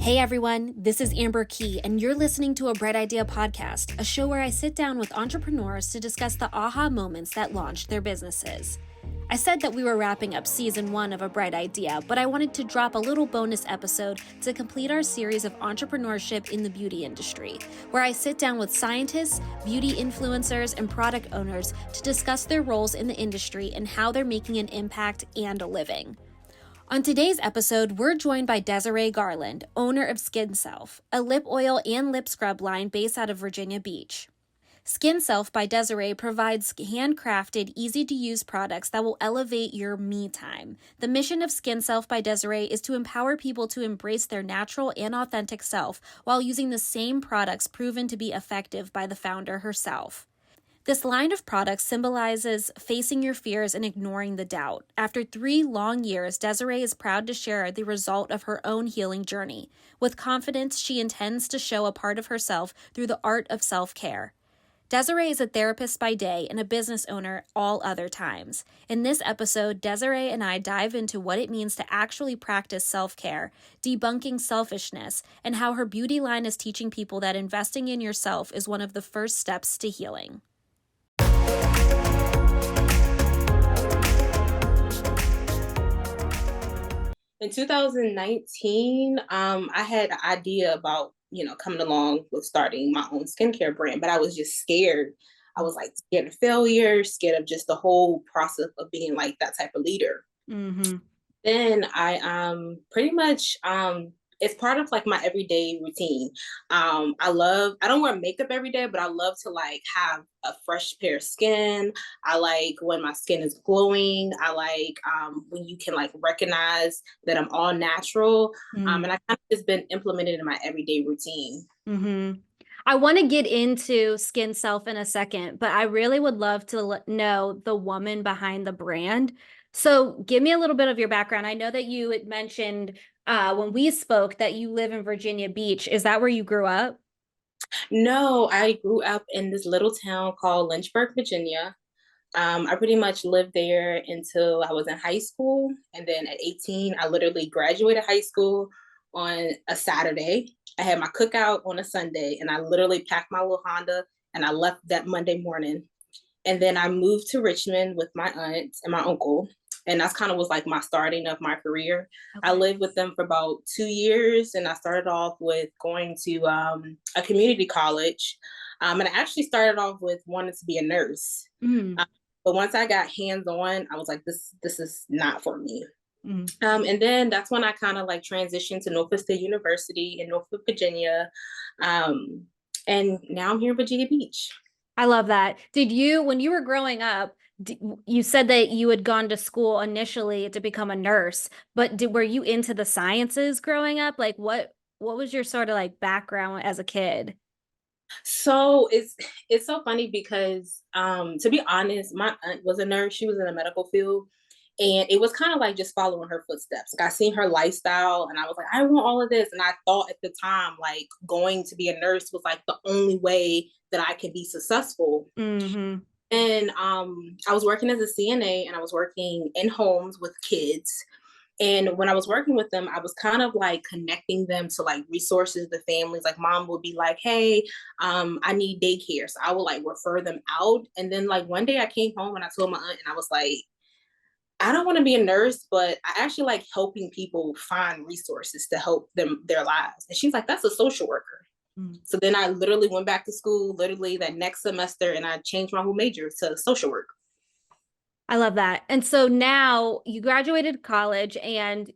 Hey everyone, this is Amber Key, and you're listening to a Bright Idea podcast, a show where I sit down with entrepreneurs to discuss the aha moments that launched their businesses. I said that we were wrapping up season 1 of A Bright Idea, but I wanted to drop a little bonus episode to complete our series of entrepreneurship in the beauty industry, where I sit down with scientists, beauty influencers, and product owners to discuss their roles in the industry and how they're making an impact and a living. On today's episode, we're joined by Desaray Garland, owner of SKNNSELF, a lip oil and lip scrub line based out of Virginia Beach. SKNNSELF by Desaray provides handcrafted, easy-to-use products that will elevate your me time. The mission of SKNNSELF by Desaray is to empower people to embrace their natural and authentic self while using the same products proven to be effective by the founder herself. This line of products symbolizes facing your fears and ignoring the doubt. After 3 long years, Desaray is proud to share the result of her own healing journey. With confidence, she intends to show a part of herself through the art of self-care. Desaray is a therapist by day and a business owner all other times. In this episode, Desaray and I dive into what it means to actually practice self-care, debunking selfishness, and how her beauty line is teaching people that investing in yourself is one of the first steps to healing. In 2019, I had an idea about, coming along with starting my own skincare brand, but I was just scared. I was like scared of failure, scared of just the whole process of being like that type of leader. Mm-hmm. Then I pretty much it's part of like my everyday routine. I don't wear makeup every day, but I love to like have a fresh pair of skin. I like when my skin is glowing. I like when you can like recognize that I'm all natural. And I kind of just been implemented in my everyday routine. Mm-hmm. I want to get into SKNNSELF in a second, but I really would love to know the woman behind the brand. So give me a little bit of your background. I know that you had mentioned when we spoke that you live in Virginia Beach. Is that where you grew up? No, I grew up in this little town called Lynchburg, Virginia. I pretty much lived there until I was in high school. And then at 18, I literally graduated high school on a Saturday. I had my cookout on a Sunday, and I literally packed my little Honda and I left that Monday morning. And then I moved to Richmond with my aunt and my uncle. And that's kind of was like my starting of my career. Okay. I lived with them for about 2 years, and I started off with going to a community college. And I actually started off with wanting to be a nurse. Mm. But once I got hands-on, I was like, this is not for me. Mm. And then that's when I kind of like transitioned to Norfolk State University in Norfolk, Virginia. And now I'm here in Virginia Beach. I love that. Did you, when you were growing up, you said that you had gone to school initially to become a nurse, but were you into the sciences growing up? Like what was your sort of like background as a kid? So it's so funny because to be honest, my aunt was a nurse. She was in the medical field. And it was kind of like just following her footsteps. Like I seen her lifestyle and I was like, I want all of this. And I thought at the time, like going to be a nurse was like the only way that I could be successful. Mm-hmm. And I was working as a CNA and I was working in homes with kids. And when I was working with them, I was kind of like connecting them to like resources, the families. Like mom would be like, hey, I need daycare. So I would like refer them out. And then like one day I came home and I told my aunt and I was like, I don't want to be a nurse, but I actually like helping people find resources to help them their lives. And she's like, that's a social worker. Mm. So then I literally went back to school literally that next semester and I changed my whole major to social work. I love that. And so now you graduated college, and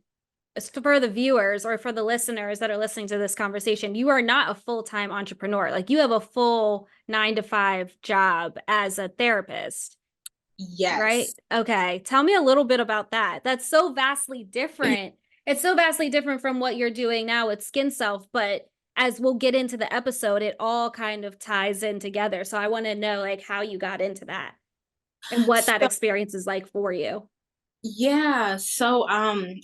for the viewers or for the listeners that are listening to this conversation, you are not a full-time entrepreneur. Like you have a full 9-to-5 job as a therapist. Yes. Right? Okay. Tell me a little bit about that. That's so vastly different. It's so vastly different from what you're doing now with SKNNSELF, but as we'll get into the episode, it all kind of ties in together. So I want to know like how you got into that and what that experience is like for you. Yeah. So I'm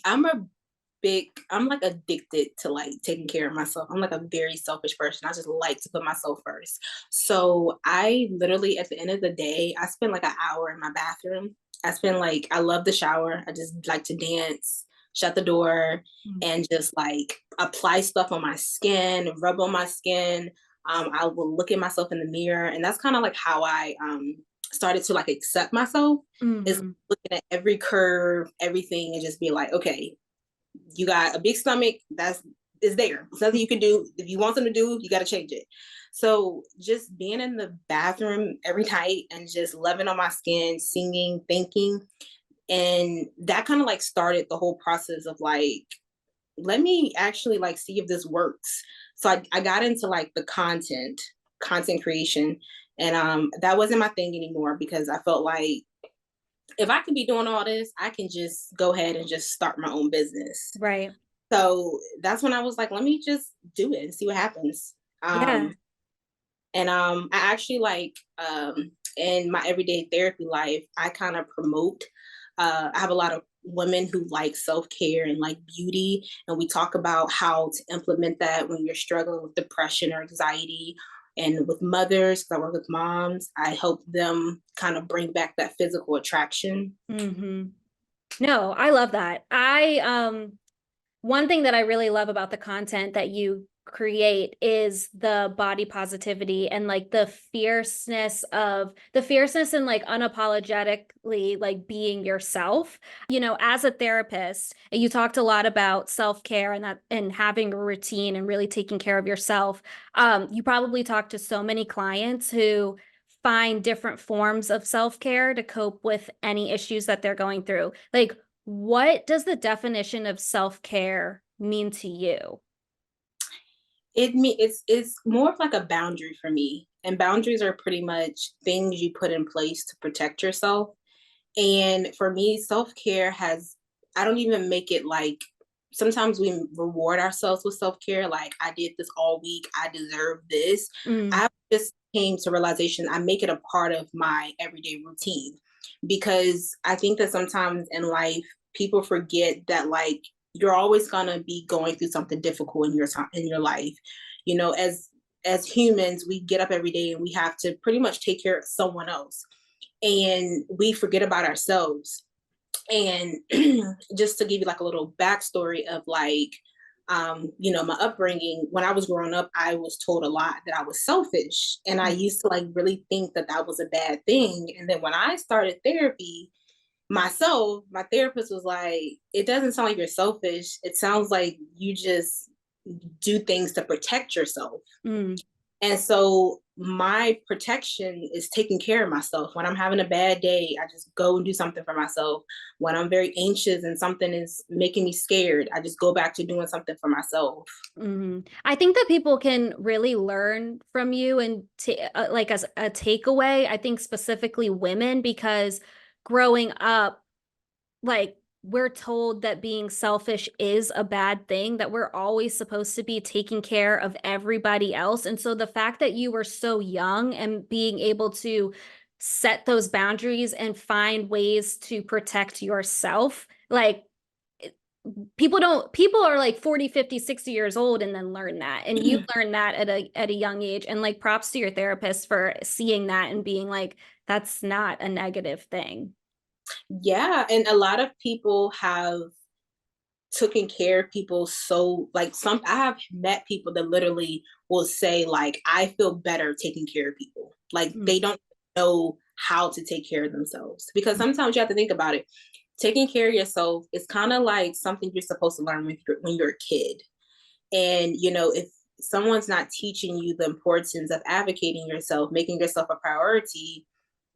like addicted to like taking care of myself. I'm like a very selfish person. I just like to put myself first. So I literally at the end of the day, I spend like an hour in my bathroom. I love the shower. I just like to dance, shut the door, and just like apply stuff on my skin, rub on my skin. I will look at myself in the mirror, and that's kind of like how I started to like accept myself. Is looking at every curve, everything, and just be like, okay, you got a big stomach. Is there. There's nothing you can do. If you want something to do, you got to change it. So just being in the bathroom every night and just loving on my skin, singing, thinking, and that kind of like started the whole process of like, let me actually like see if this works. So I got into like the content creation, and that wasn't my thing anymore, because I felt like if I could be doing all this, I can just go ahead and just start my own business. Right. So that's when I was like, let me just do it and see what happens. Yeah. And I actually like in my everyday therapy life, I kind of promote. I have a lot of women who like self-care and like beauty, and we talk about how to implement that when you're struggling with depression or anxiety. And with mothers, 'cause I work with moms, I help them kind of bring back that physical attraction. No, I love that. One thing that I really love about the content that you create is the body positivity and like the fierceness and like unapologetically like being yourself. You know, as a therapist, you talked a lot about self-care and that and having a routine and really taking care of yourself. You probably talk to so many clients who find different forms of self-care to cope with any issues that they're going through. Like, what does the definition of self-care mean to you? It's more of like a boundary for me. And boundaries are pretty much things you put in place to protect yourself. And for me, self-care has, I don't even make it like, sometimes we reward ourselves with self-care. Like, I did this all week, I deserve this. Mm, I just came to realization I make it a part of my everyday routine, because I think that sometimes in life, people forget that like you're always gonna be going through something difficult in your time in your life. You know, as humans, we get up every day and we have to pretty much take care of someone else, and we forget about ourselves. And just to give you like a little backstory of like, you know, my upbringing, when I was growing up, I was told a lot that I was selfish. And I used to like really think that that was a bad thing. And then when I started therapy myself, my therapist was like, it doesn't sound like you're selfish. It sounds like you just do things to protect yourself. mm. And so my protection is taking care of myself. When I'm having a bad day, I just go and do something for myself. When I'm very anxious and something is making me scared, I just go back to doing something for myself. I think that people can really learn from you and like as a takeaway, I think specifically women, because growing up, like we're told that being selfish is a bad thing, that we're always supposed to be taking care of everybody else. And so the fact that you were so young and being able to set those boundaries and find ways to protect yourself, like people are like 40, 50, 60 years old and then learn that. And you learn that at a young age. And like props to your therapist for seeing that and being like, that's not a negative thing. Yeah, and a lot of people have taken care of people, so like some I have met people that literally will say like, I feel better taking care of people. Like Mm. they don't know how to take care of themselves, because sometimes you have to think about it. Taking care of yourself is kind of like something you're supposed to learn when you're a kid. And you know, if someone's not teaching you the importance of advocating yourself, making yourself a priority,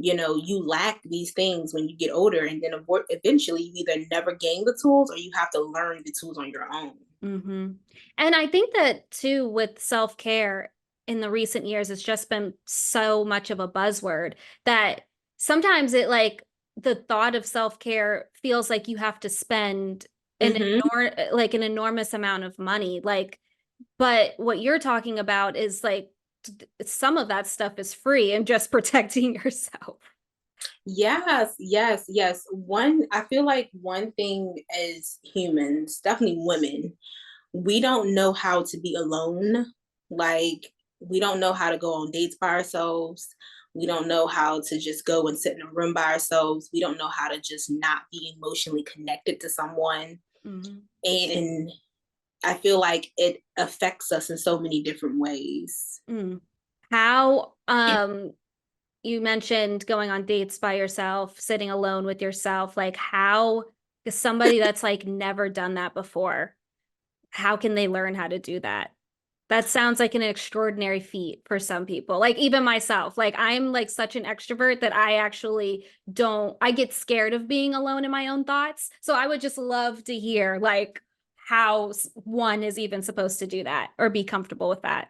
you know, you lack these things when you get older, and then eventually you either never gain the tools or you have to learn the tools on your own. Hmm. And I think that too, with self-care in the recent years, it's just been so much of a buzzword that sometimes it like the thought of self-care feels like you have to spend Hmm. like an enormous amount of money. Like, but what you're talking about is like some of that stuff is free and just protecting yourself. Yes, yes, yes. I feel like one thing as humans, definitely women, we don't know how to be alone. Like, we don't know how to go on dates by ourselves. We don't know how to just go and sit in a room by ourselves. We don't know how to just not be emotionally connected to someone. Mm-hmm. And I feel like it affects us in so many different ways. Mm. How, you mentioned going on dates by yourself, sitting alone with yourself. Like, how is somebody that's like never done that before, how can they learn how to do that? That sounds like an extraordinary feat for some people. Like even myself, like I'm like such an extrovert that I actually don't, I get scared of being alone in my own thoughts. So I would just love to hear like how one is even supposed to do that or be comfortable with that.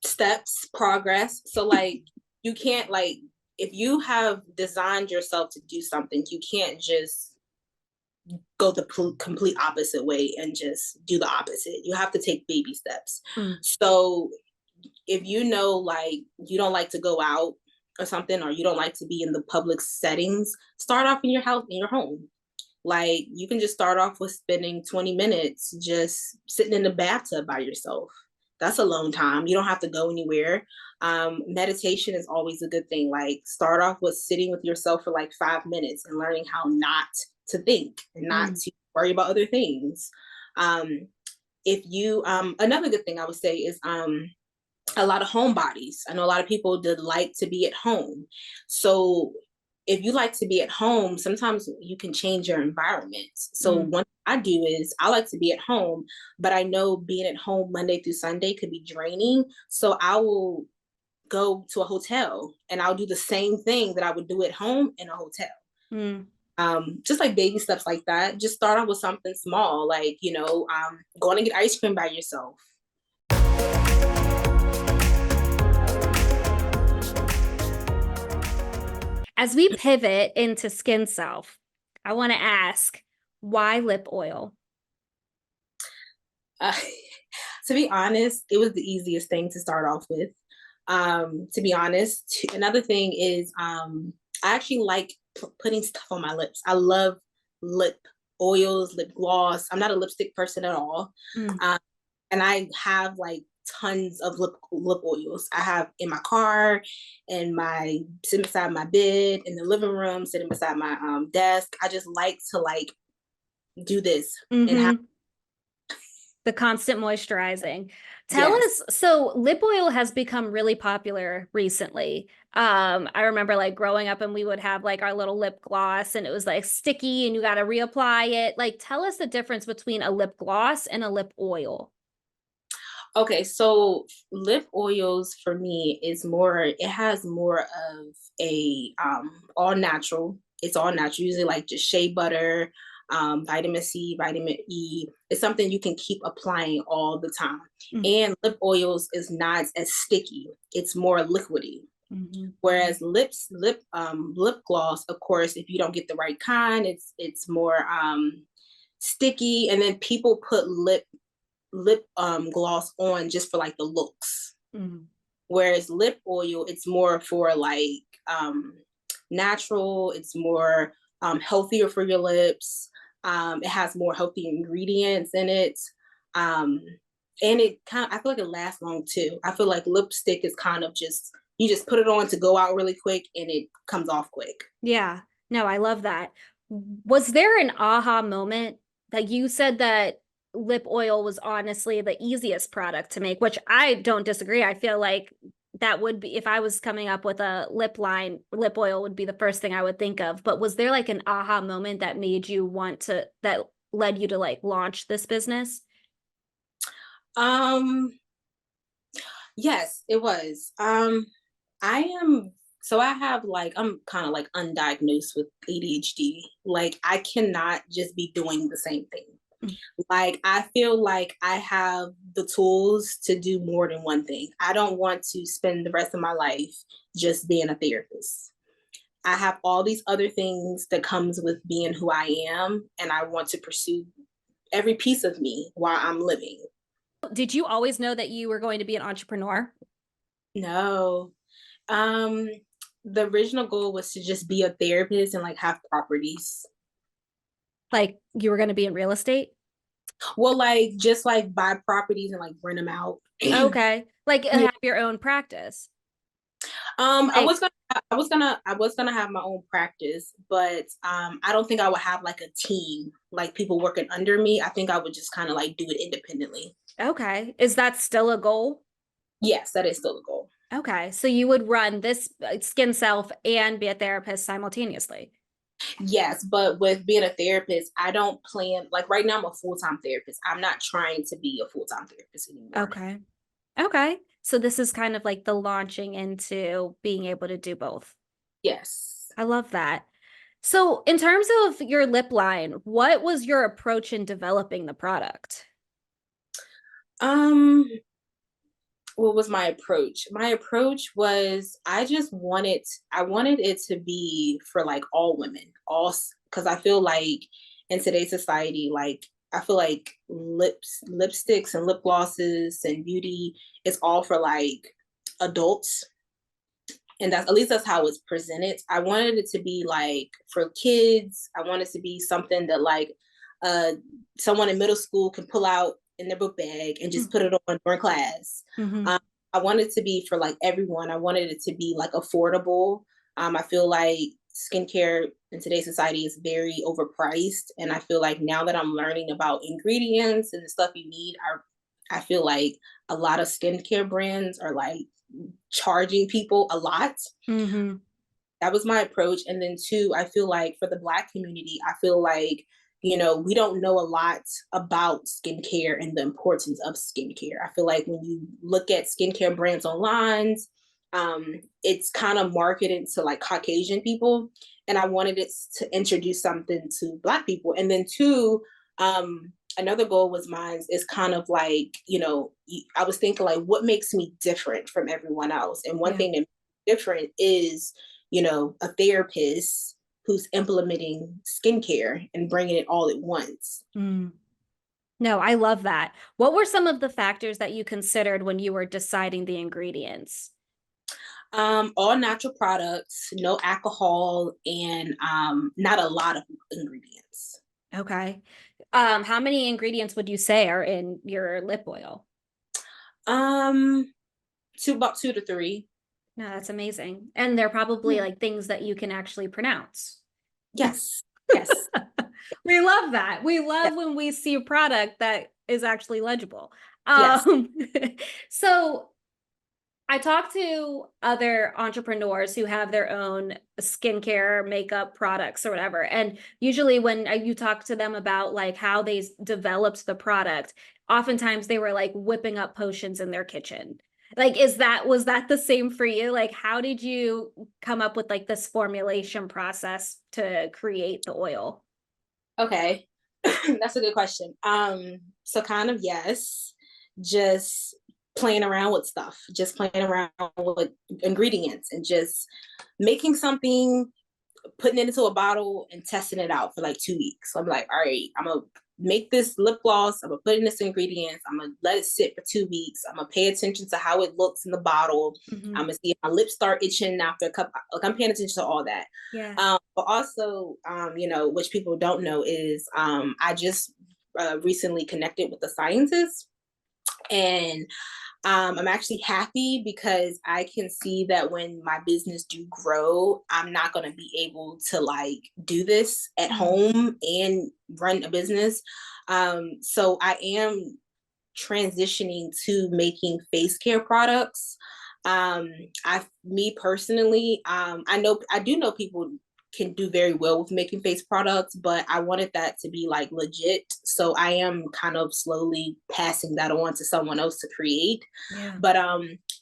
Steps, progress. So like you can't like, if you have designed yourself to do something, you can't just go the complete opposite way and just do the opposite. You have to take baby steps. Mm. So if you know like you don't like to go out or something, or you don't like to be in the public settings, start off in your house, in your home. Like you can just start off with spending 20 minutes just sitting in the bathtub by yourself. That's alone time. You don't have to go anywhere. Meditation is always a good thing. Like start off with sitting with yourself for like 5 minutes and learning how not to think and not to worry about other things. If you, another good thing I would say is a lot of homebodies. I know a lot of people that like to be at home. So if you like to be at home, sometimes you can change your environment. So one thing I do is I like to be at home, but I know being at home Monday through Sunday could be draining. So I will go to a hotel and I'll do the same thing that I would do at home in a hotel. Just like baby steps like that. Just start off with something small, like, going to get ice cream by yourself. As we pivot into Skin Self, I want to ask, why lip oil? To be honest, it was the easiest thing to start off with. To be honest, another thing is I actually like putting stuff on my lips. I love lip oils, lip gloss. I'm not a lipstick person at all. And I have like tons of lip oils. I have in my car, sitting beside my bed, in the living room, sitting beside my desk. I just like to like do this and have the constant moisturizing. Tell us, so lip oil has become really popular recently. I remember like growing up and we would have like our little lip gloss and it was like sticky and you got to reapply it. Like tell us the difference between a lip gloss and a lip oil. Okay, so lip oils for me is more, it has more of a all natural. It's all natural, usually like just shea butter, vitamin C, vitamin E. It's something you can keep applying all the time. And lip oils is not as sticky. It's more liquidy. Whereas lip gloss, of course, if you don't get the right kind, it's more sticky. And then people put lip gloss on just for like the looks. Whereas lip oil, it's more for like natural. It's more healthier for your lips. It has more healthy ingredients in it. And it kind of, I feel like it lasts long too. I feel like lipstick is kind of just, you just put it on to go out really quick and it comes off quick. Yeah, no, I love that. Was there an aha moment that you said that lip oil was honestly the easiest product to make, which I don't disagree. I feel like that would be, if I was coming up with a lip line, lip oil would be the first thing I would think of. But was there like an aha moment that made you want to, that led you to like launch this business? Yes, it was. I have like, I'm kind of like undiagnosed with ADHD. Like I cannot just be doing the same thing. Like, I feel like I have the tools to do more than one thing. I don't want to spend the rest of my life just being a therapist. I have all these other things that comes with being who I am, and I want to pursue every piece of me while I'm living. Did you always know that you were going to be an entrepreneur? No. The original goal was to just be a therapist and like have properties. Like you were going to be in real estate? Well, like just like buy properties and like rent them out. Okay. Like have your own practice. I was gonna I was gonna have my own practice, but I don't think I would have like a team, like people working under me. I think I would just kind of like do it independently. Okay. Is that still a goal? Yes, that is still a goal. Okay. So you would run this Skin Self and be a therapist simultaneously. Yes, but with being a therapist, I don't plan like right now I'm a full-time therapist. I'm not trying to be a full-time therapist anymore. Okay. Okay. So this is kind of like the launching into being able to do both. Yes. I love that. So in terms of your lip line, what was your approach in developing the product? Um, what was my approach? My approach was I wanted it to be for like all women, all because I feel like in today's society, like I feel like lipsticks and lip glosses and beauty is all for like adults, and that's at least that's how it's presented. I wanted it to be like for kids. I wanted it to be something that like uh someone in middle school can pull out in their book bag and just put it on during class. Mm-hmm. I wanted it to be for like everyone. I wanted it to be like affordable. I feel like skincare in today's society is very overpriced, and I feel like now that I'm learning about ingredients and the stuff you need, I feel like a lot of skincare brands are like charging people a lot. Mm-hmm. That was my approach. And then two, I feel like for the Black community, I feel like, you know, we don't know a lot about skincare and the importance of skincare. I feel like when you look at skincare brands online, it's kind of marketed to like Caucasian people. And I wanted it to introduce something to Black people. And then two, another goal was mine is kind of like, you know, I was thinking like, what makes me different from everyone else? And one Yeah. thing that makes me different is, you know, a therapist who's implementing skincare and bringing it all at once. Mm. No, I love that. What were some of the factors that you considered when you were deciding the ingredients? All natural products, no alcohol, and not a lot of ingredients. Okay. How many ingredients would you say are in your lip oil? Um, about 2 to 3. No, that's amazing. And they're probably Yeah. like things that you can actually pronounce. Yes. Yes. We love that. We Yeah. love when we see a product that is actually legible. Yes. Um, so I talk to other entrepreneurs who have their own skincare, makeup products or whatever. And usually when you talk to them about like how they developed the product, oftentimes they were like whipping up potions in their kitchen. Like, was that the same for you? Like, how did you come up with like this formulation process to create the oil? Okay. That's a good question. So kind of yes, just playing around with stuff, just playing around with ingredients and just making something, putting it into a bottle and testing it out for like 2 weeks. So I'm like, all right, I'm gonna make this lip gloss, I'm gonna put in this ingredients, I'm gonna let it sit for 2 weeks, I'm gonna pay attention to how it looks in the bottle. Mhm. I'm gonna see if my lips start itching after a cup. Like I'm paying attention to all that. Yeah. But also, you know, which people don't know is I just recently connected with the scientists, and I'm actually happy because I can see that when my business do grow, I'm not going to be able to like do this at home and run a business. So I am transitioning to making face care products. Me personally, I do know people can do very well with making face products, but I wanted that to be like legit. So I am kind of slowly passing that on to someone else to create. Yeah. But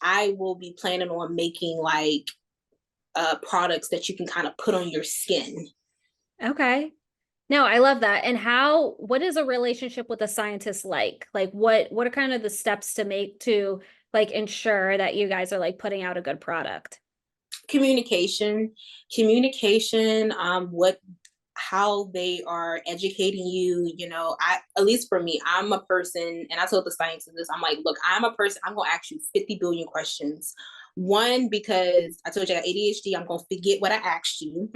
I will be planning on making like products that you can kind of put on your skin. Okay. No, I love that. And what is a relationship with a scientist like? Like what are kind of the steps to make to like ensure that you guys are like putting out a good product? Communication, communication, what how they are educating you. You know, I at least for me, I'm a person, and I told the scientists this, I'm like, look, I'm a person, I'm gonna ask you 50 billion questions. One, because I told you I got ADHD, I'm gonna forget what I asked you.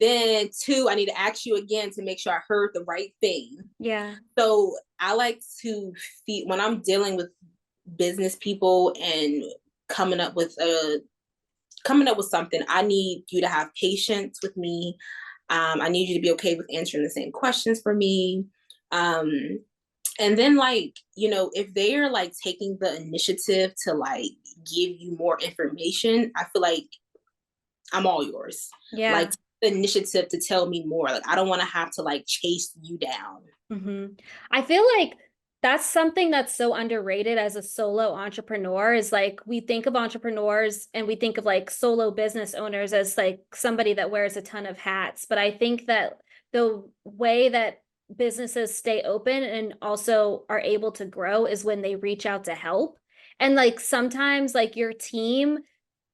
Then two, I need to ask you again to make sure I heard the right thing. Yeah. So I like to when I'm dealing with business people and coming up with a coming up with something, I need you to have patience with me. I need you to be okay with answering the same questions for me. And then like, you know, if they're like taking the initiative to like give you more information, I feel like I'm all yours. Yeah. Like the initiative to tell me more. Like I don't want to have to like chase you down. Mm-hmm. I feel like that's something that's so underrated as a solo entrepreneur is like we think of entrepreneurs and we think of like solo business owners as like somebody that wears a ton of hats. But I think that the way that businesses stay open and also are able to grow is when they reach out to help. And like sometimes like your team,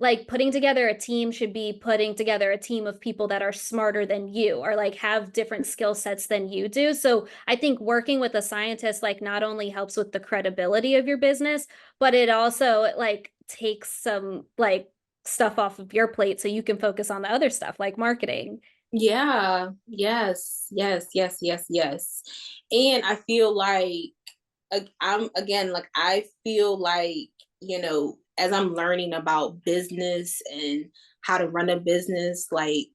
like putting together a team should be putting together a team of people that are smarter than you or like have different skill sets than you do. So I think working with a scientist like not only helps with the credibility of your business, but it also like takes some like stuff off of your plate so you can focus on the other stuff like marketing. Yeah. Yes. Yes. Yes. Yes. Yes. And I feel like I'm again, like I feel like, you know, as I'm learning about business and how to run a business, like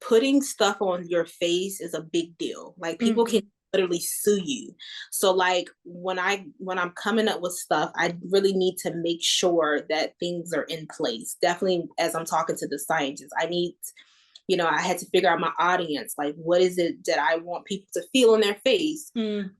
putting stuff on your face is a big deal. Like people can Mhm. literally sue you. So like when I'm coming up with stuff, I really need to make sure that things are in place. Definitely as I'm talking to the scientists, I need, you know, I had to figure out my audience. Like what is it that I want people to feel in their face? Mm.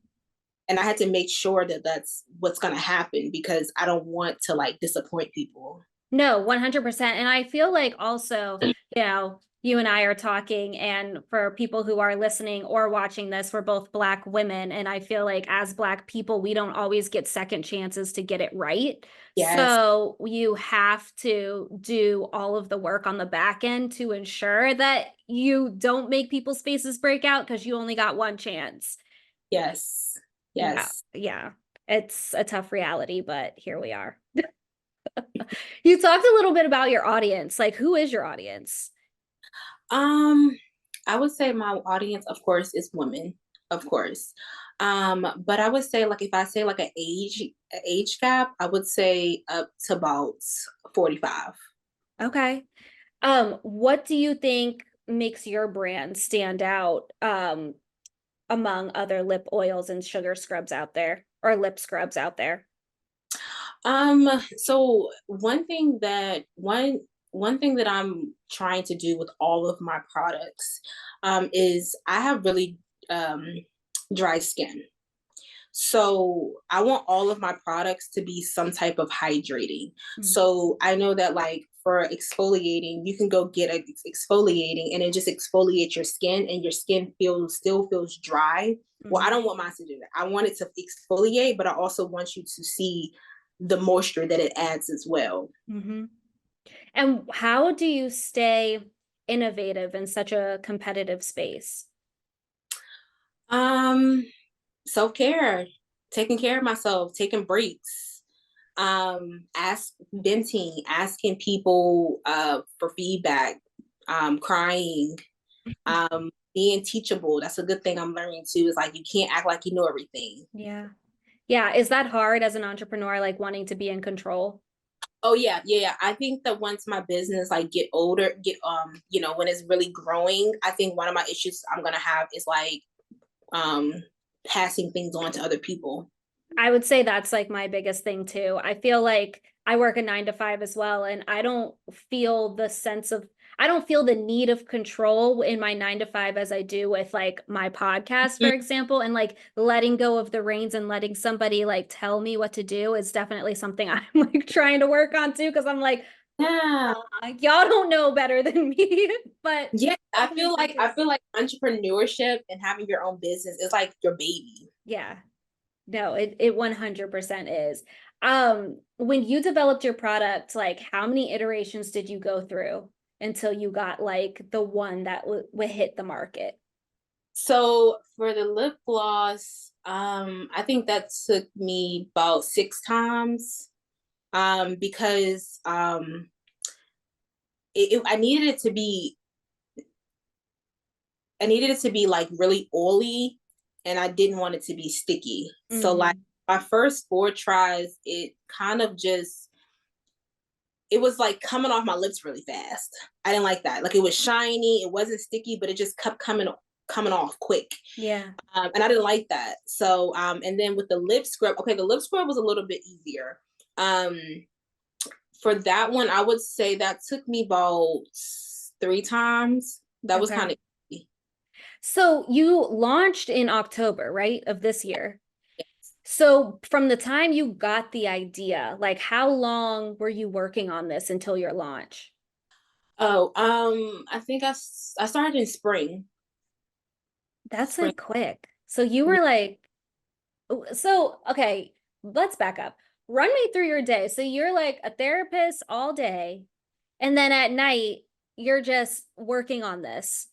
And I had to make sure that that's what's going to happen because I don't want to like disappoint people. No, 100%. And I feel like also, you know, you and I are talking, and for people who are listening or watching this, we're both Black women. And I feel like as Black people, we don't always get second chances to get it right. Yes. So you have to do all of the work on the back end to ensure that you don't make people's faces break out because you only got one chance. Yes. Yeah. Yes. Yeah. It's a tough reality, but here we are. You talked a little bit about your audience. Like, who is your audience? Um, I would say my audience, of course, is women, of course. But I would say like if I say like an age gap, I would say up to about 45. Okay. What do you think makes your brand stand out among other lip oils and sugar scrubs out there or lip scrubs out there? So one thing that I'm trying to do with all of my products is I have really um dry skin. So I want all of my products to be some type of hydrating. Mm. So I know that like for exfoliating, you can go get a exfoliating and it just exfoliates your skin and your skin still feels dry. Well, I Mhm. don't want mine to do that. I want it to exfoliate, but I also want you to see the moisture that it adds as well. Mhm. And how do you stay innovative in such a competitive space? Um, Self-care, taking care of myself, taking breaks, venting, asking people for feedback, crying, being teachable. That's a good thing I'm learning too, is like you can't act like you know everything. Yeah. Yeah. Is that hard as an entrepreneur, like wanting to be in control? Oh yeah, yeah, yeah. I think that once my business like get older, get you know, when it's really growing, I think one of my issues I'm gonna have is like um passing things on to other people. I would say that's like my biggest thing too. I feel like I work a 9 to 5 as well, and I don't feel the need of control in my 9 to 5 as I do with like my podcast, for example, and like letting go of the reins and letting somebody like tell me what to do is definitely something I'm like trying to work on too, because I'm like, Yeah. y'all don't know better than me, but Yeah, definitely I something. feel like entrepreneurship and having your own business is like your baby. Yeah. No, it 100% is. When you developed your product, like how many iterations did you go through until you got like the one that would hit the market? So for the lip gloss, I think that took me about 6 times. Because I needed it to be like really oily and I didn't want it to be sticky. So like Hmm. my first 4 tries, it kind of just it was like coming off my lips really fast. I didn't like that. Like, it was shiny, it wasn't sticky, but it just kept coming off quick. Yeah. And I didn't like that. So, and then with the lip scrub, okay, the lip scrub was a little bit easier. For that one, I would say that took me about 3 times. That was kind of easy. So you launched in October, right, of this year. So from the time you got the idea, like how long were you working on this until your launch? Oh, I think I started in spring. That's Spring. like quick. So you were like, so okay, let's back up. Run me through your day. So you're like a therapist all day, and then at night you're just working on this,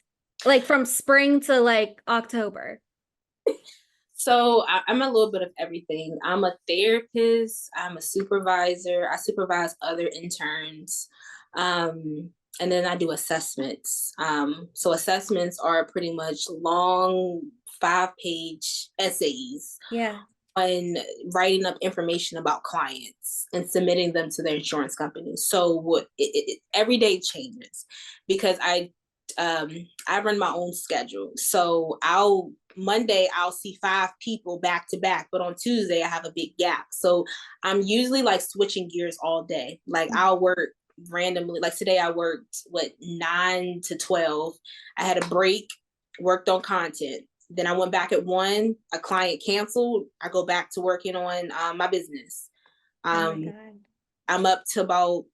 like from spring to like October. So I'm a little bit of everything. I'm a therapist. I'm a supervisor. I supervise other interns. And then I do assessments. So assessments are pretty much long 5-page essays Yeah. on writing up information about clients and submitting them to their insurance company. So what every day changes because I run my own schedule. So Monday I'll see 5 people back to back, but on Tuesday I have a big gap. So I'm usually like switching gears all day. Like I'll work randomly. Like today I worked 9 to 12. I had a break, worked on content. Then I went back at 1. A client canceled. I go back to working on my business. Oh my God. I'm up to about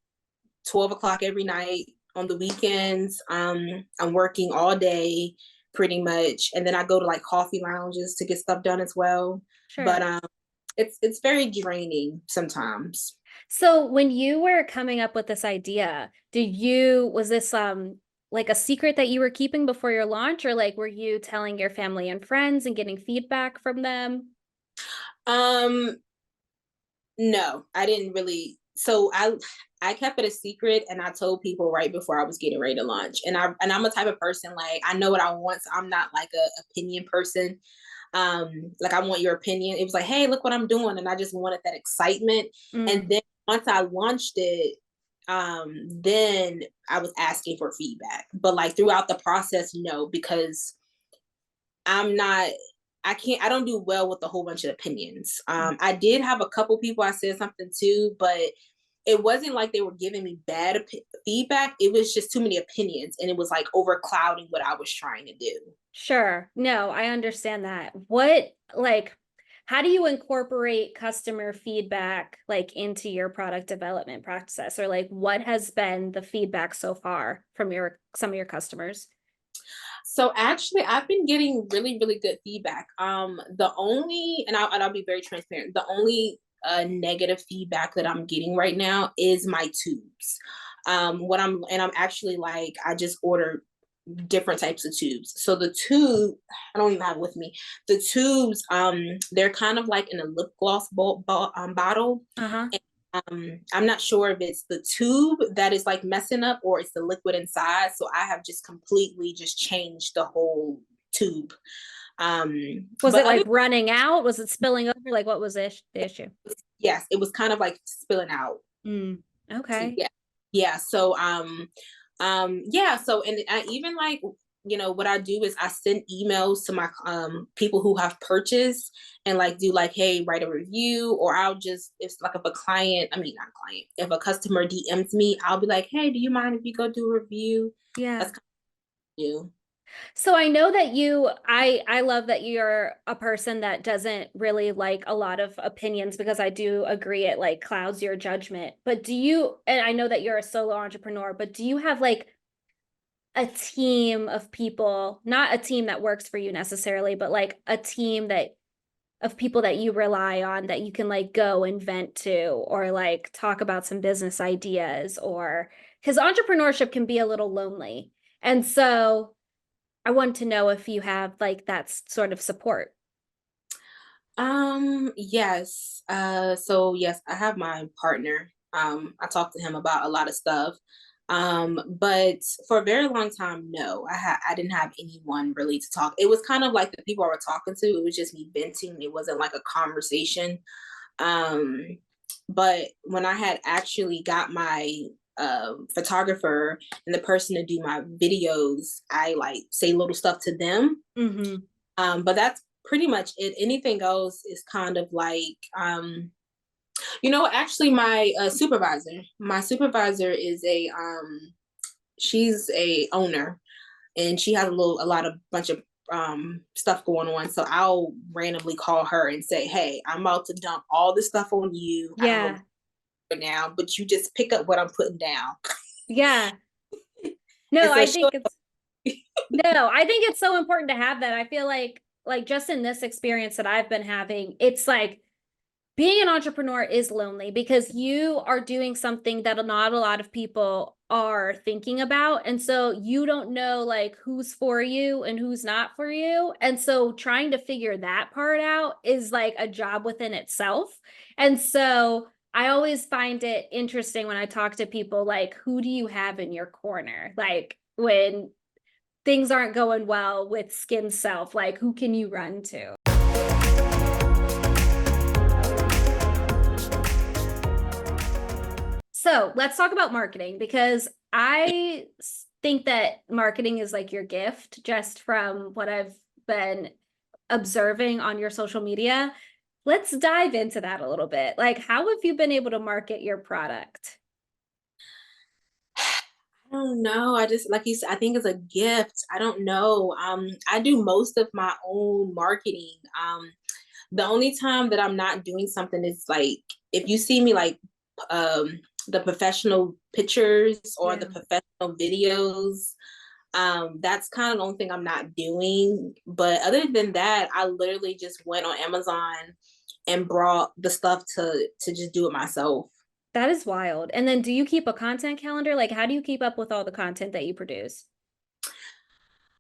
12 o'clock every night. On the weekends, I'm working all day pretty much. And then I go to like coffee lounges to get stuff done as well. Sure. But it's very draining sometimes. So when you were coming up with this idea, was this like a secret that you were keeping before your launch, or like were you telling your family and friends and getting feedback from them? No, I didn't really. So I kept it a secret, and I told people right before I was getting ready to launch. And I'm a type of person, like, I know what I want, so I'm not like a opinion person. Like, I want your opinion. It was like, hey, look what I'm doing, and I just wanted that excitement. And then once I launched it, then I was asking for feedback. But like throughout the process, no, because I'm not, I don't do well with a whole bunch of opinions. I did have a couple people I said something to, but it wasn't like they were giving me bad feedback. It was just too many opinions, and it was like overclouding what I was trying to do. Sure. No, I understand that. How do you incorporate customer feedback like into your product development process? Or like what has been the feedback so far from some of your customers? So actually, I've been getting really, really good feedback. The only, and I'll be very transparent. The only negative feedback that I'm getting right now is my tubes. I'm actually like, I just ordered different types of tubes. So the tube, I don't even have it with me. The tubes, they're kind of like in a lip gloss bottle. Uh-huh. I'm not sure if it's the tube that is like messing up or it's the liquid inside. So I have just completely just changed the whole tube. Was it like running out? Was it spilling over? Like what was the issue? Yes, it was kind of like spilling out. Okay. Yeah. Yeah. So yeah, so and I even like, what I do is I send emails to my people who have purchased and like do like, hey, write a review, or I'll just, if like if a client, I mean not client, if a customer DMs me, I'll be like, hey, do you mind if you go do a review? Yeah. That's kind of you. So I know that I love that you're a person that doesn't really like a lot of opinions, because I do agree it like clouds your judgment. But and I know that you're a solo entrepreneur, but do you have like a team of people, not a team that works for you necessarily, but like a team of people that you rely on that you can like go and vent to, or like talk about some business ideas, or because entrepreneurship can be a little lonely. And so I want to know if you have like that sort of support. Yes. So yes, I have my partner. I talked to him about a lot of stuff. But for a very long time, no, I didn't have anyone really to talk. It was kind of like the people I were talking to, it was just me venting. It wasn't like a conversation. Um, But when I had actually got my photographer and the person to do my videos, I like say little stuff to them. Mm-hmm. But that's pretty much it. Anything else is kind of like, actually my supervisor is she's a owner, and she has a lot of bunch of stuff going on. So I'll randomly call her and say, hey, I'm about to dump all this stuff on you. I don't know Yeah. right now, but you just pick up what I'm putting down. Yeah. And No, so I she'll think it's no, I think it's so important to have that. I feel like just in this experience that I've been having, it's like being an entrepreneur is lonely because you are doing something that not a lot of people are thinking about. And so you don't know like who's for you and who's not for you. And so trying to figure that part out is like a job within itself. And so I always find it interesting when I talk to people like, who do you have in your corner? Like when things aren't going well with Skin Self, like who can you run to? So let's talk about marketing because I think that marketing is like your gift, just from what I've been observing on your social media. Let's dive into that a little bit. Like, how have you been able to market your product? I don't know. I just like you said, I think it's a gift. I don't know. I do most of my own marketing. The only time that I'm not doing something is like if you see me like the professional pictures or Yeah. the professional videos. That's kind of the only thing I'm not doing. But other than that, I literally just went on Amazon and brought the stuff to just do it myself. That is wild. And then do you keep a content calendar? Like, how do you keep up with all the content that you produce?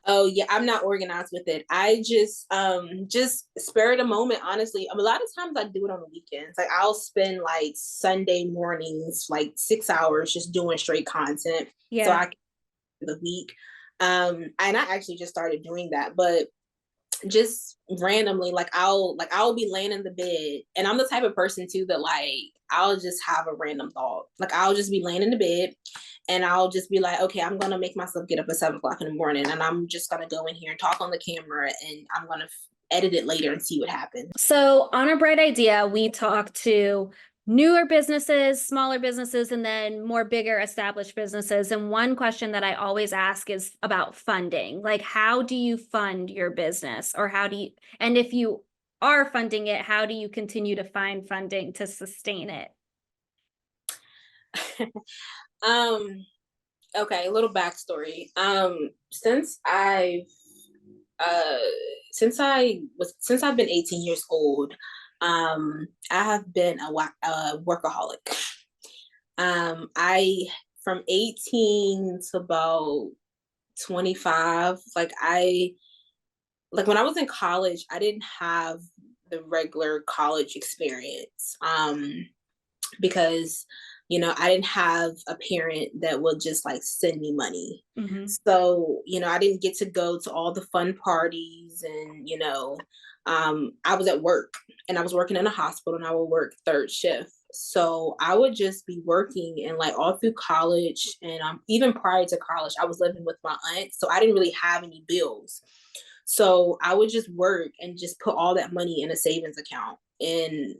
Oh yeah, I'm not organized with it. I just spare the moment, honestly. A lot of times I do it on the weekends. Like I'll spend like Sunday mornings, like 6 hours just doing straight content. So Yeah. I can the week. And I actually just started doing that, but just randomly, like I'll be laying in the bed, and I'm the type of person too that like I'll just have a random thought. Like I'll just be laying in the bed and I'll just be like, okay, I'm gonna make myself get up at 7 o'clock in the morning, and I'm just gonna go in here and talk on the camera, and I'm gonna edit it later and see what happens. So on Our Bright Idea, we talk to newer businesses, smaller businesses, and then more bigger established businesses. And one question that I always ask is about funding. Like, how do you fund your business? Or how do you, and if you are funding it, how do you continue to find funding to sustain it? um, okay, a little backstory. Uh since I've been 18 years old, I have been a workaholic. I from 18 to about 25, like when I was in college, I didn't have the regular college experience. Because I didn't have a parent that would just like send me money. Mm-hmm. So I didn't get to go to all the fun parties, and I was at work, and I was working in a hospital, and I would work third shift. So I would just be working, and like all through college, and even prior to college I was living with my aunt, so I didn't really have any bills. So I would just work and just put all that money in a savings account, and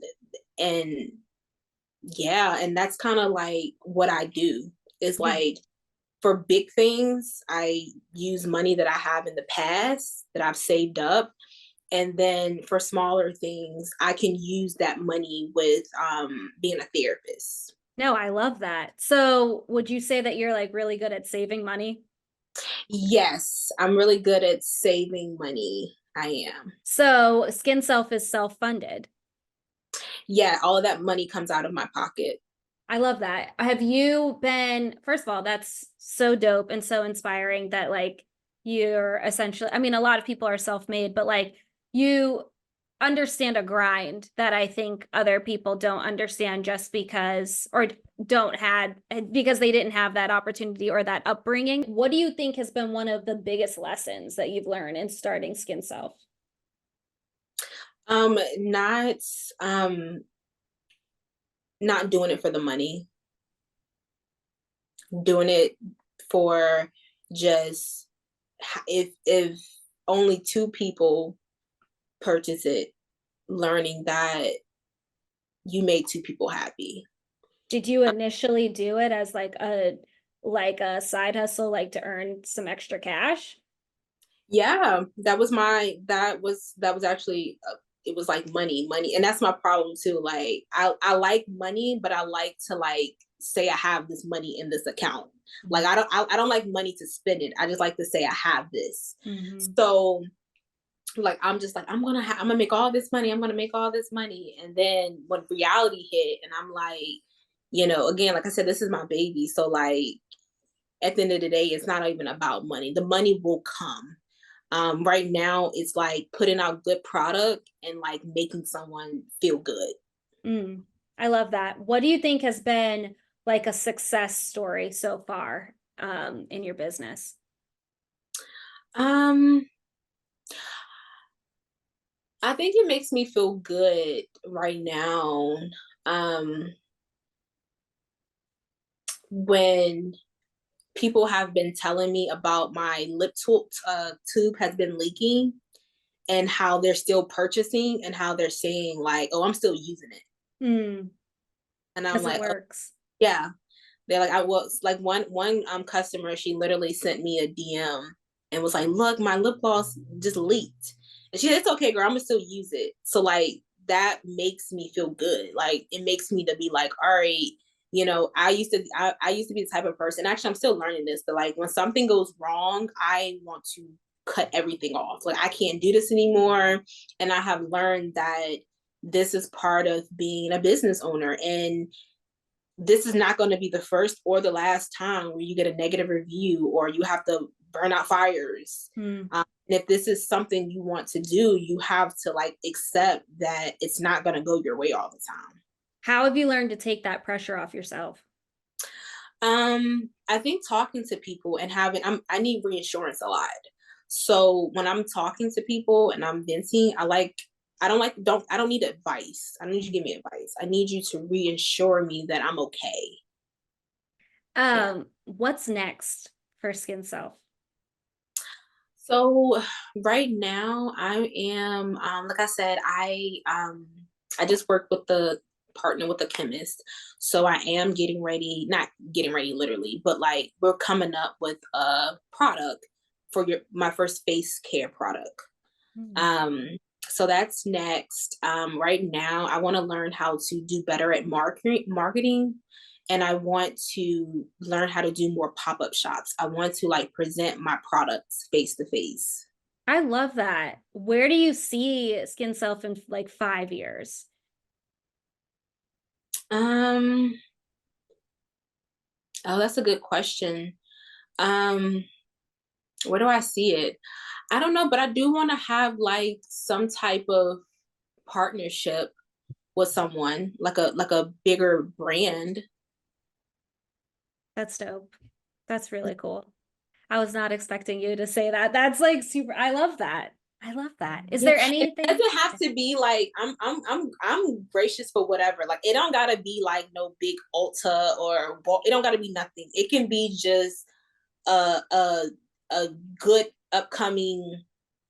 yeah, and that's kind of like what I do is Yeah. like for big things, I use money that I have in the past that I've saved up. And then for smaller things, I can use that money with being a therapist. No, I love that. So would you say that you're like really good at saving money? Yes, I'm really good at saving money. I am. So Skin Self is self-funded. Yeah, all of that money comes out of my pocket. I love that. Have you been, first of all, that's so dope and so inspiring that like you're essentially, I mean, a lot of people are self-made, but like you understand a grind that I think other people don't understand just because, or don't had, because they didn't have that opportunity or that upbringing. What do you think has been one of the biggest lessons that you've learned in starting Skin Self? Not not doing it for the money, doing it for just if only two people purchase it, learning that you made two people happy. Did you initially do it as like a side hustle, like to earn some extra cash? Yeah, that was actually it was like money, and that's my problem too. Like I like money, but I like to like say I have this money in this account. Like I don't like money to spend it. I just like to say I have this. Mm-hmm. So like I'm just like I'm gonna make all this money. I'm gonna make all this money, and then when reality hit, and I'm like, again, like I said, this is my baby. So like at the end of the day, it's not even about money. The money will come. Right now, it's like putting out good product and like making someone feel good. Mm, I love that. What do you think has been like a success story so far in your business? Um, I think it makes me feel good right now. Um, when people have been telling me about my tube has been leaking and how they're still purchasing and how they're saying like, "Oh, I'm still using it," Mm, and I'm because it like, "Oh, works. yeah." They're like, I was like one customer, she literally sent me a DM and was like, "Look, my lip gloss just leaked," and she said, "It's okay, girl. I'm gonna still use it." So like that makes me feel good. Like it makes me to be like, all right, I used to be the type of person. Actually, I'm still learning this. But like when something goes wrong, I want to cut everything off. Like I can't do this anymore, and I have learned that this is part of being a business owner, and this is not going to be the first or the last time where you get a negative review or you have to burn out fires. Mm. And if this is something you want to do, you have to like accept that it's not going to go your way all the time. How have you learned to take that pressure off yourself? I think talking to people and I need reassurance a lot. So when I'm talking to people and I'm venting, I don't need advice. I don't need you to give me advice. I need you to reassure me that I'm okay. Yeah. What's next for Skin Self? So right now I am like I said, I just work with the partner with the chemist. So I am getting ready, not getting ready literally, but like we're coming up with a product for my first face care product. Mm. Um so that's next. Right now I want to learn how to do better at marketing, and I want to learn how to do more pop-up shops. I want to like present my products face to face. I love that. Where do you see Skin Self in like 5 years? Um, oh, that's a good question. Um, where do I see it? I don't know, but I do want to have like some type of partnership with someone, like a bigger brand. That's dope. That's really cool. I was not expecting you to say that. That's like super. I love that. I love that. Is Yeah, there it anything? doesn't have to be like I'm gracious for whatever. Like it don't gotta be like no big Ulta or it don't gotta be nothing. It can be just a a a good upcoming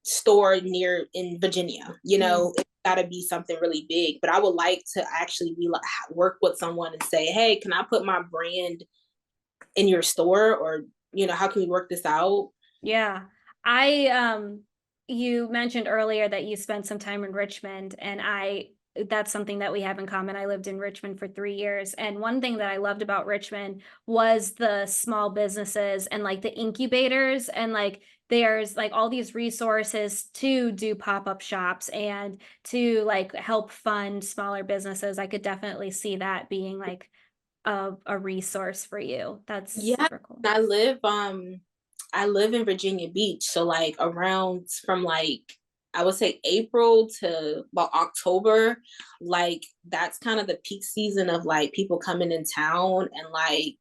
store near in Virginia. Mm. It's gotta be something really big. But I would like to actually be like work with someone and say, hey, can I put my brand in your store, or how can we work this out? Yeah. I you mentioned earlier that you spent some time in Richmond, and I that's something that we have in common. I lived in Richmond for 3 years, and one thing that I loved about Richmond was the small businesses and like the incubators, and like there's like all these resources to do pop-up shops and to like help fund smaller businesses. I could definitely see that being like a resource for you. That's Yeah, super cool. I live in Virginia Beach, so like around from like I would say April to about October, like that's kind of the peak season of like people coming in town, and like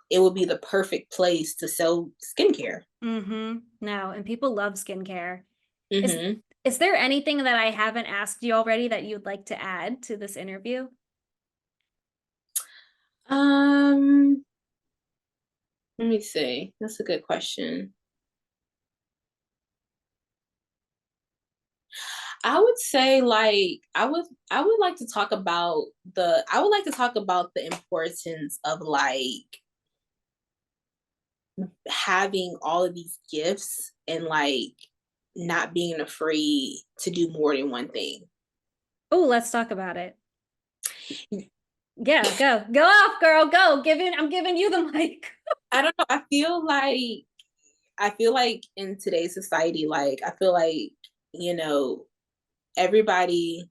it would be the perfect place to sell skincare. Mm-hmm. No, and people love skincare. Is Hmm. is there anything that I haven't asked you already that you'd like to add to this interview? Um, Let me see. That's a good question. I would say like I would like to talk about the importance of like having all of these gifts and like not being afraid to do more than one thing. Oh, let's talk about it. Yeah, go off, girl, go. I'm giving you the mic. I don't know. I feel like in today's society, like I feel like, you know, everybody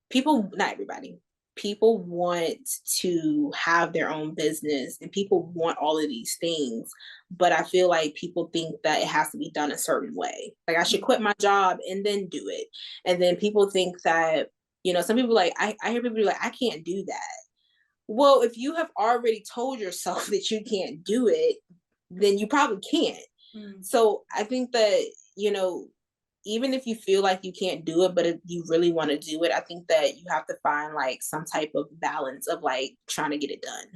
people not everybody people want to have their own business and people want all of these things, but I feel like people think that it has to be done a certain way, like I should quit my job and then do it. And then people think that, some people like I hear people be like, I can't do that. Well, if you have already told yourself that you can't do it, then you probably can't. So I think that, you know, even if you feel like you can't do it, but if you really want to do it, I think that you have to find like some type of balance of like trying to get it done.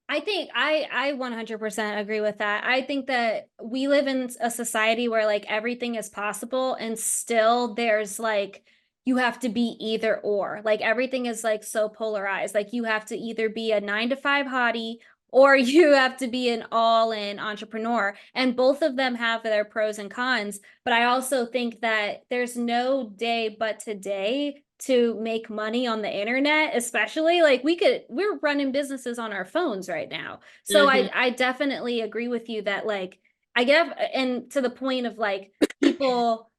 I think I 100% agree with that. I think that we live in a society where like everything is possible and still there's like you have to be either or. Like everything is like so polarized. Like you have to either be a 9 to 5 hottie or you have to be an all-in entrepreneur. And both of them have their pros and cons, but I also think that there's no day but today to make money on the internet, especially like we're running businesses on our phones right now. So Mm-hmm. I definitely agree with you that like I get, and to the point of like people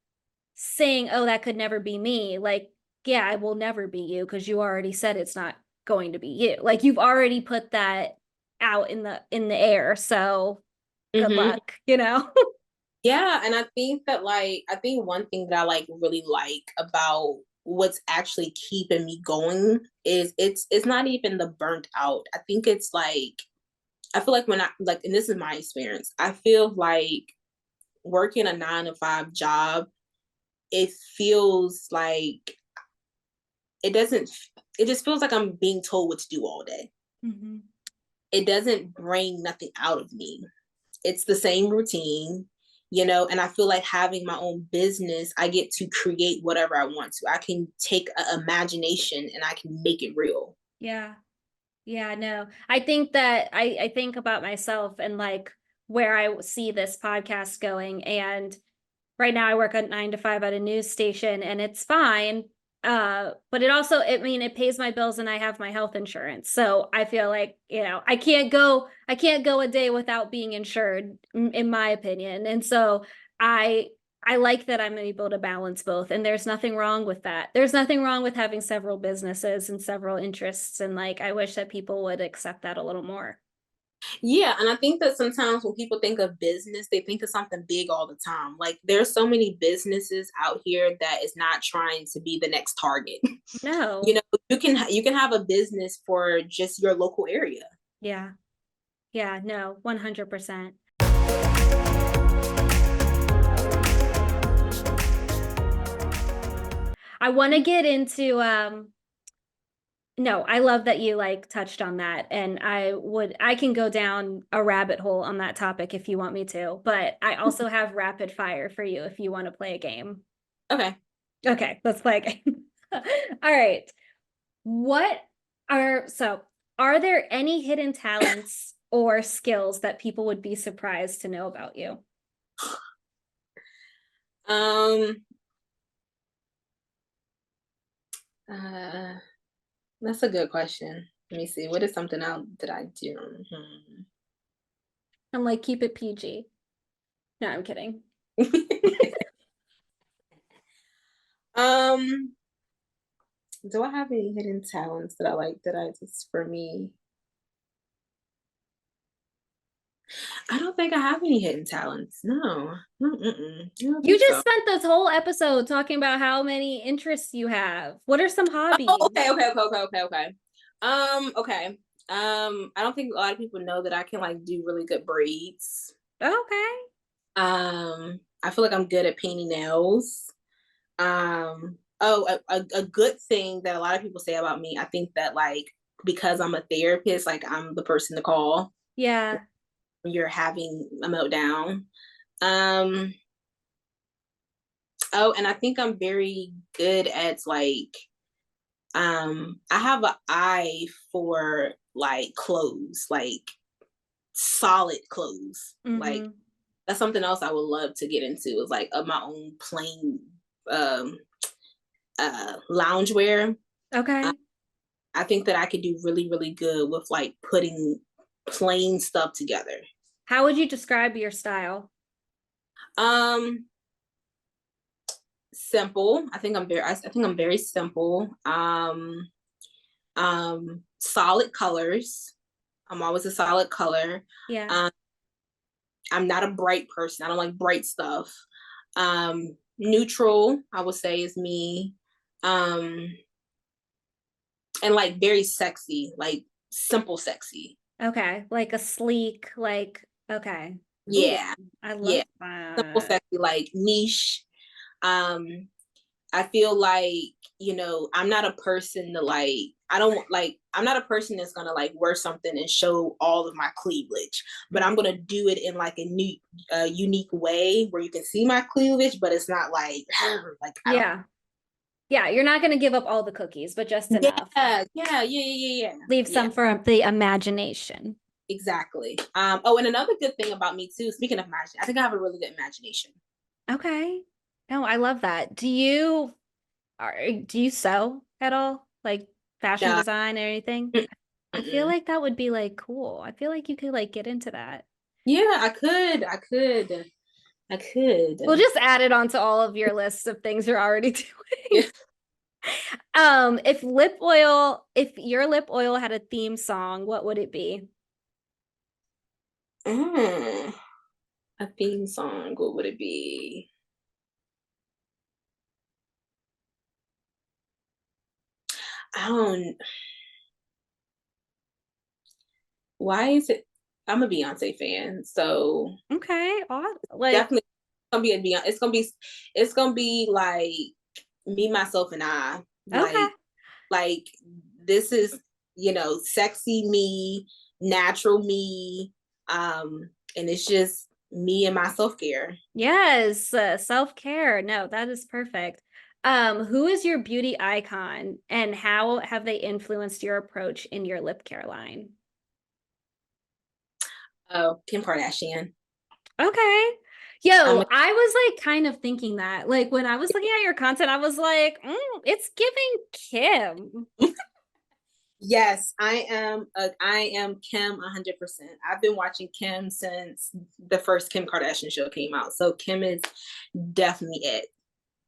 saying, oh, that could never be me, like yeah, I will never be you because you already said it's not going to be you. Like you've already put that out in the air, so good Mm-hmm. luck, you know. Yeah, and I think one thing that I like really like about what's actually keeping me going is it's not even the burnt out. I think it's like I feel like when I like, and this is my experience, I feel like working a 9 to 5 job, it feels like it doesn't it just feels like I'm being told what to do all day. Mm-hmm. It doesn't bring nothing out of me. It's the same routine, and I feel like having my own business, I get to create whatever I want to. I can take an imagination and I can make it real. Yeah. Yeah, no. I think that I think about myself and like where I see this podcast going. And right now I work at 9 to 5 at a news station and it's fine. But it also, I mean, it pays my bills and I have my health insurance. So I feel like, I can't go a day without being insured, in my opinion. And so I I like that I'm able to balance both. And there's nothing wrong with that. There's nothing wrong with having several businesses and several interests. And like I wish that people would accept that a little more. Yeah, and I think that sometimes when people think of business, they think of something big all the time. Like there's so many businesses out here that is not trying to be the next Target. No. you know, you can have a business for just your local area. Yeah. Yeah, no, 100%. I want to get into no, I love that you like touched on that and I can go down a rabbit hole on that topic if you want me to, but I also have rapid fire for you if you want to play a game. Okay. Okay, let's play a game. All right. What are there any hidden talents or skills that people would be surprised to know about you? Um uh that's a good question. Let me see. What is something else that I do? I'm like, keep it PG. No, I'm kidding. um do I have any hidden talents that I like that I just for me? I don't think I have any hidden talents. No. Mm-mm. I don't You think just so. spent this whole episode talking about how many interests you have. What are some Oh, hobbies? okay. Okay. I don't think a lot of people know that I can like do really good braids. Okay. I feel like I'm good at painting nails. Oh, a good thing that a lot of people say about me, I think that like because I'm a therapist, like I'm the person to call Yeah. when you're having a meltdown. Um, oh, and I think I'm very good at like, I have an eye for like clothes, like solid clothes. Like Mm-hmm. that's something else I would love to get into, is like of my own plain um loungewear. Okay. I think that I could do really, really good with like putting plain stuff together. How would you describe your style? Um, Simple. I think I'm very simple. Solid colors. I'm always a solid color. Yeah. Um, I'm not a bright person. I don't like bright stuff. Neutral, I would say, is me. Um, and like very sexy, like simple sexy. Okay. Like a sleek, like, okay. Ooh, Yeah. I love Yeah. Simple that. sexy, like niche. Um, I feel like, I'm not a person to like, I'm not a person that's gonna like wear something and show all of my cleavage, but I'm gonna do it in like a new, unique way where you can see my cleavage, but it's not like, like, I don't. Yeah. Yeah. You're not going to give up all the cookies, but just enough. Yeah. Leave Yeah, some for the imagination. exactly. Oh, and another good thing about me too, speaking of imagination, I think I have a really good imagination. Okay. No, I love that. Do you sew at all? Like fashion No, design or anything? I feel mm-mm. like that would be like cool. I feel like you could like get into that. Yeah, I could. We'll just add it onto all of your lists of things you're already Yeah. doing. If your lip oil had a theme song, what would it be? Mm, a theme song, what would it be? I don't. Why is it? I'm a Beyonce fan, so Okay, like definitely gonna be a Beyonce. It's gonna be like me, myself, and I. okay. Like this is sexy me, natural me, and it's just me and my self care. Yes, self-care. No, that is perfect. Who is your beauty icon and how have they influenced your approach in your lip care line? Oh, Kim Kardashian. Okay. Um, Yo, I was like kind of thinking that. Like when I was looking at your content, I was like, it's giving Kim. yes, I am Kim 100%. I've been watching Kim since the first Kim Kardashian show came out. So Kim is definitely it.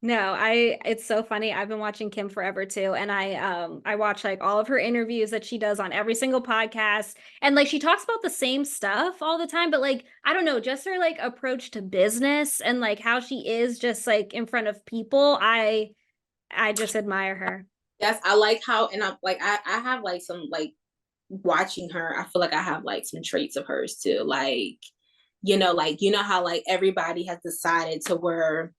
No, it's so funny. I've been watching Kim forever too. And I watch like all of her interviews that she does on every single podcast. And like she talks about the same stuff all the time, but like I don't know, just her like approach to business and like how she is just like in front of people. I just admire her. Yes, I like how, and I'm like, I have like some like watching her, I feel like I have like some traits of hers too. Like, how like everybody has decided to wear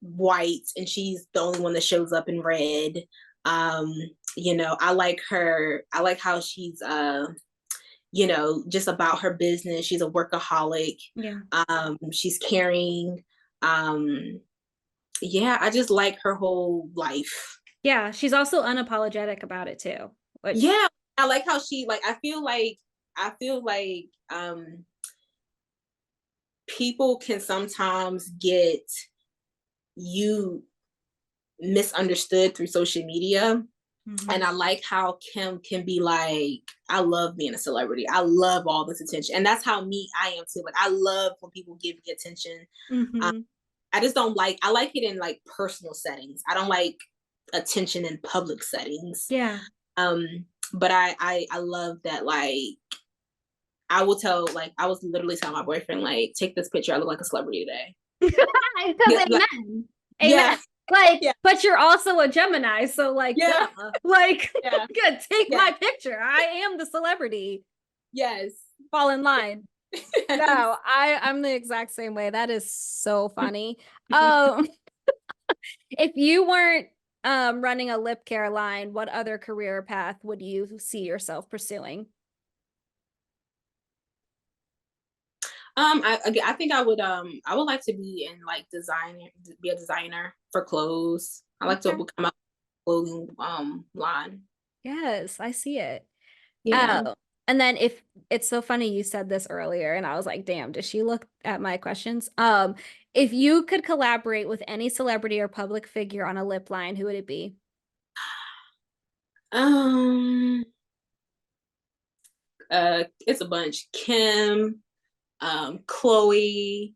white and she's the only one that shows up in red. Um, I like her, I like how she's just about her business. She's a workaholic. Yeah. She's caring. Um, yeah, I just like her whole life. Yeah, she's also unapologetic about it too, which Yeah, I like how she like I feel like people can sometimes get you misunderstood through social media. And Mhm. I like how Kim can be like, I love being a celebrity. I love all this attention. And that's how I am too. Like I love when people give me attention. Um, Mhm. I just don't like, I like it in like personal settings. I don't like attention in public settings. Yeah. Um, but I love that, like, I will tell, like, I was literally telling my boyfriend, like, take this picture. I look like a celebrity today. Because Yeah, like, amen. yeah, Amen. Like, yeah, but you're also a Gemini, so like yeah, duh. Like yeah, good, take yeah, my picture. I am the celebrity. yes, Fall in line. No, yes. I'm the exact same way. That is so funny. Um, if you weren't running a lip care line, what other career path would you see yourself pursuing? I think I would like to be in like be a designer for clothes. I like to Okay. come up with a clothing line. Yes, I see it. Yeah. Oh, and then if it's so funny you said this earlier, and I was like, damn, does she look at my questions? If you could collaborate with any celebrity or public figure on a lip line, who would it be? Um it's a bunch. Kim, Chloe,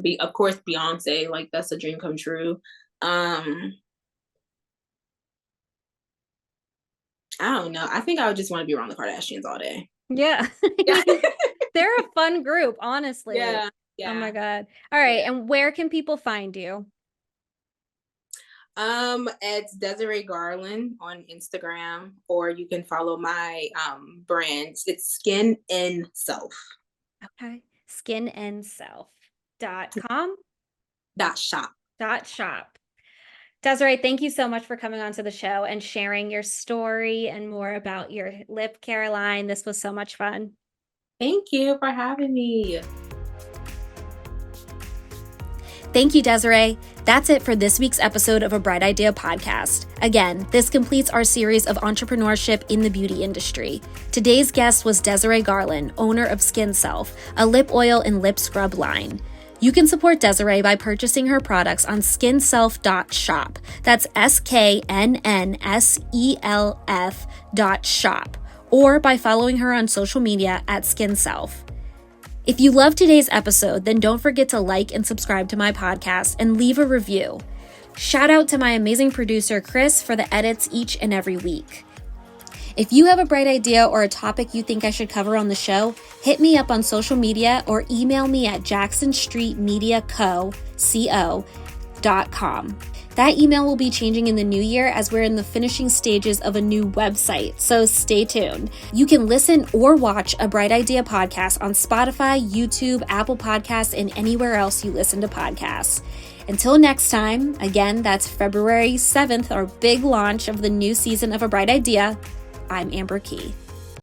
be of course Beyonce, like that's a dream come true. I don't know. I think I would just want to be around the Kardashians all day. Yeah. Yeah. They're a fun group, honestly. Yeah. Oh my Yeah. God. All right. Yeah. And where can people find you? It's Desaray Garland on Instagram, or you can follow my brands. It's Skin in Self. Okay. SKNNSELF.com .shop. .shop. Desiree, thank you so much for coming on to the show and sharing your story and more about your lip care line. This was so much fun. Thank you for having me. Thank you, Desiree. That's it for this week's episode of A Bright Idea podcast. Again, this completes our series of entrepreneurship in the beauty industry. Today's guest was Desaray Garland, owner of Skin Self, a lip oil and lip scrub line. You can support Desaray by purchasing her products on skinself.shop. That's SKNNSELF.shop. Or by following her on social media at SkinSelf. If you loved today's episode, then don't forget to like and subscribe to my podcast and leave a review. Shout out to my amazing producer, Chris, for the edits each and every week. If you have a bright idea or a topic you think I should cover on the show, hit me up on social media or email me at jacksonstreetmediaco.com. That email will be changing in the new year as we're in the finishing stages of a new website, so stay tuned. You can listen or watch A Bright Idea podcast on Spotify, YouTube, Apple Podcasts, and anywhere else you listen to podcasts. Until next time, again, that's February 7th, our big launch of the new season of A Bright Idea. I'm Amber Key.